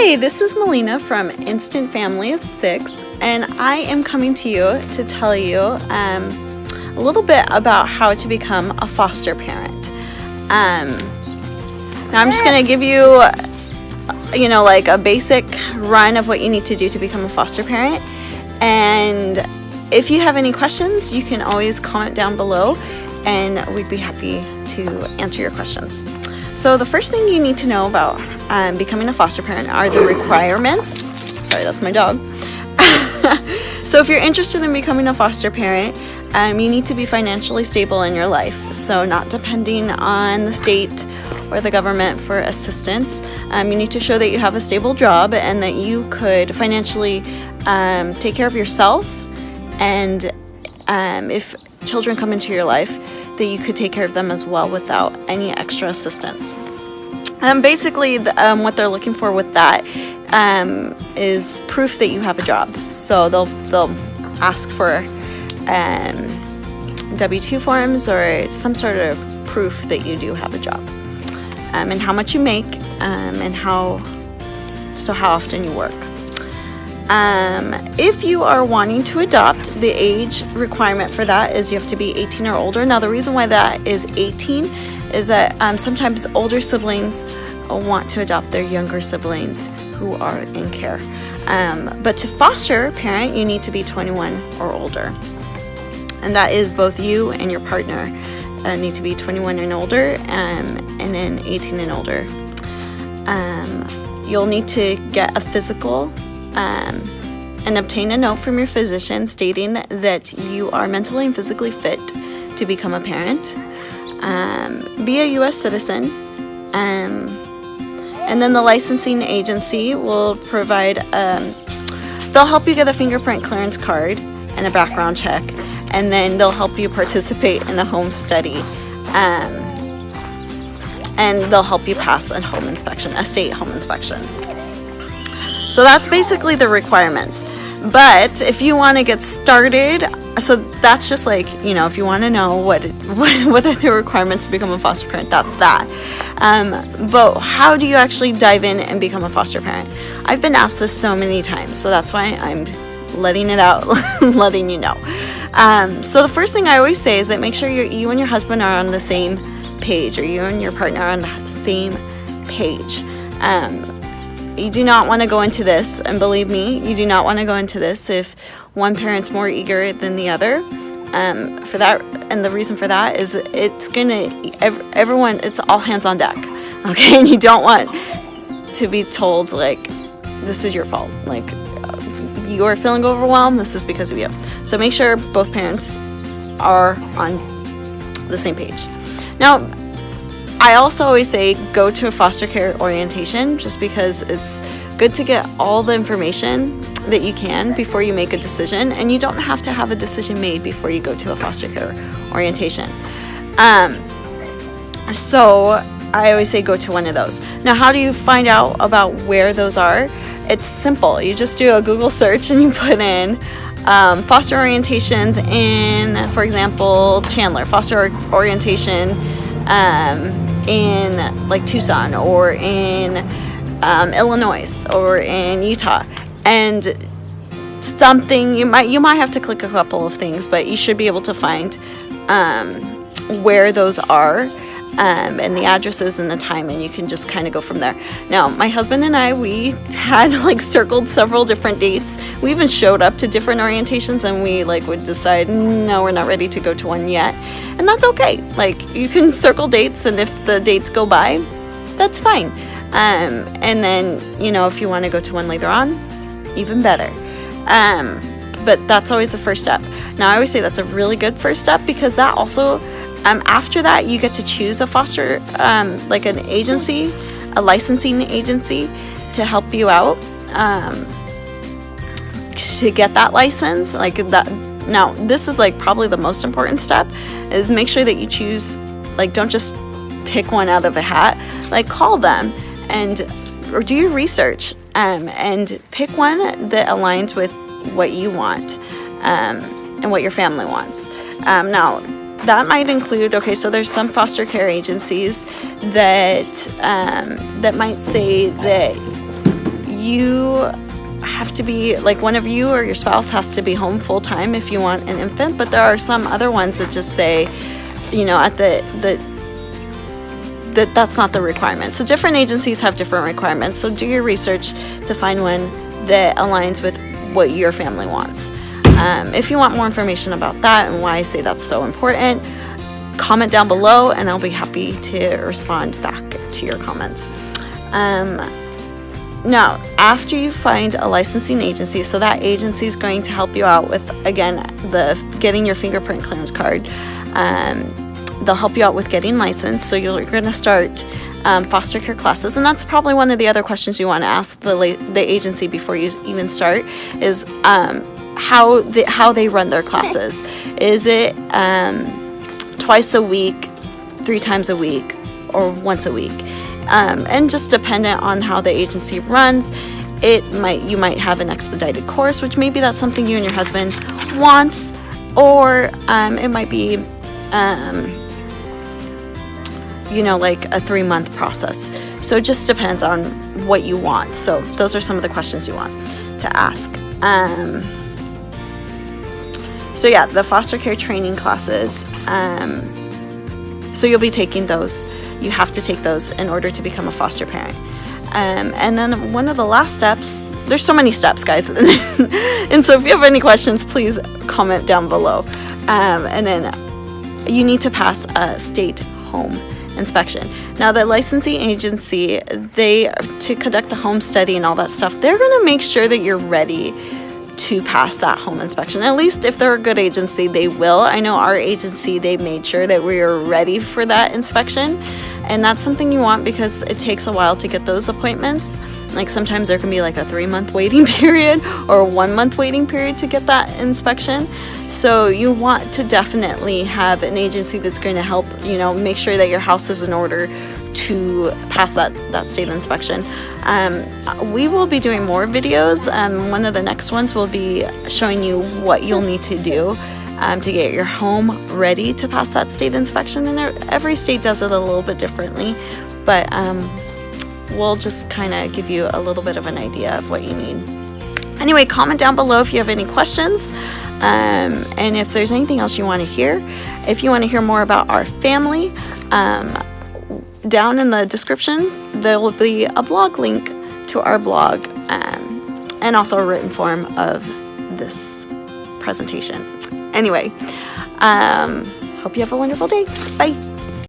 Hi, this is Melina from Instant Family of Six, and I am coming to you to tell you a little bit about how to become a foster parent. Now I'm just going to give you, like a basic run of what you need to do to become a foster parent. And if you have any questions, you can always comment down below, and we'd be happy to answer your questions. So the first thing you need to know about becoming a foster parent are the requirements. Sorry, that's my dog. So if you're interested in becoming a foster parent, you need to be financially stable in your life. So not depending on the state or the government for assistance. You need to show that you have a stable job and that you could financially take care of yourself, and if children come into your life, that you could take care of them as well without any extra assistance. Basically, what they're looking for with that is proof that you have a job. So they'll ask for W-2 forms or some sort of proof that you do have a job, and how much you make, and how often you work. If you are wanting to adopt, the age requirement for that is you have to be 18 or older. Now the reason why that is 18 is that sometimes older siblings want to adopt their younger siblings who are in care. But to foster parent, you need to be 21 or older. And that is both you and your partner need to be 21 and older, and then 18 and older. You'll need to get a physical and obtain a note from your physician stating that you are mentally and physically fit to become a parent. Be a U.S. citizen, and then the licensing agency will provide, they'll help you get a fingerprint clearance card and a background check, and then they'll help you participate in a home study, and they'll help you pass a home inspection, a state home inspection. So that's basically the requirements. But if you want to get started, so that's just like, if you want to know what are the requirements to become a foster parent, that's that. But how do you actually dive in and become a foster parent? I've been asked this so many times, so that's why I'm letting it out, letting you know. So the first thing I always say is that make sure you and your husband are on the same page, or you and your partner are on the same page. You do not want to go into this, and believe me, you do not want to go into this if one parent's more eager than the other. For that, and the reason for that is everyone, it's all hands on deck, okay? And you don't want to be told, like, this is your fault. Like, you are feeling overwhelmed, this is because of you. So make sure both parents are on the same page. Now, I also always say go to a foster care orientation, just because it's good to get all the information that you can before you make a decision, and you don't have to have a decision made before you go to a foster care orientation. So I always say go to one of those. Now, how do you find out about where those are? It's simple. You just do a Google search and you put in foster orientations in, for example, Chandler, foster orientation in like Tucson, or in Illinois, or in Utah, and something you might have to click a couple of things, but you should be able to find where those are, and the addresses and the time, and you can just kind of go from there. Now, my husband and I, we had circled several different dates. We even showed up to different orientations, and we would decide, no, we're not ready to go to one yet. And that's okay. You can circle dates, and if the dates go by, that's fine. And then, if you want to go to one later on, even better. But that's always the first step. Now, I always say that's a really good first step, because that also, after that, you get to choose a foster, an agency, a licensing agency to help you out, to get that license, that. Now, this is probably the most important step, is make sure that you choose, don't just pick one out of a hat. Call them or do your research, and pick one that aligns with what you want, and what your family wants. Now, that might include, so there's some foster care agencies that might say that you have to be, like, one of you or your spouse has to be home full time if you want an infant, but there are some other ones that just say, you know, at that's not the requirement. So different agencies have different requirements. So do your research to find one that aligns with what your family wants. If you want more information about that and why I say that's so important, comment down below and I'll be happy to respond back to your comments. Now, after you find a licensing agency, so that agency is going to help you out with, again, getting your fingerprint clearance card. They'll help you out with getting licensed. So you're going to start foster care classes, and that's probably one of the other questions you want to ask the agency before you even start is how they run their classes. Is it twice a week, 3 times a week, or once a week? And just dependent on how the agency runs, you might have an expedited course, which maybe that's something you and your husband wants, or it might be you know, like a 3-month process. So it just depends on what you want. So those are some of the questions you want to ask. So yeah, the foster care training classes, so you'll be taking those. You have to take those in order to become a foster parent. And then one of the last steps, there's so many steps, guys. And so if you have any questions, please comment down below. And then you need to pass a state home inspection. Now, the licensing agency, to conduct the home study and all that stuff, they're going to make sure that you're ready to pass that home inspection. At least if they're a good agency, they will. I know our agency, they made sure that we were ready for that inspection, and that's something you want because it takes a while to get those appointments. Like sometimes there can be like a 3-month waiting period or a 1-month waiting period to get that inspection. So you want to definitely have an agency that's going to help, you know, make sure that your house is in order to pass that state inspection. We will be doing more videos. One of the next ones will be showing you what you'll need to do to get your home ready to pass that state inspection. And every state does it a little bit differently, but we'll just kind of give you a little bit of an idea of what you need. Anyway, comment down below if you have any questions, and if there's anything else you want to hear. If you want to hear more about our family, down in the description there will be a blog link to our blog, and also a written form of this presentation. Anyway, hope you have a wonderful day. Bye.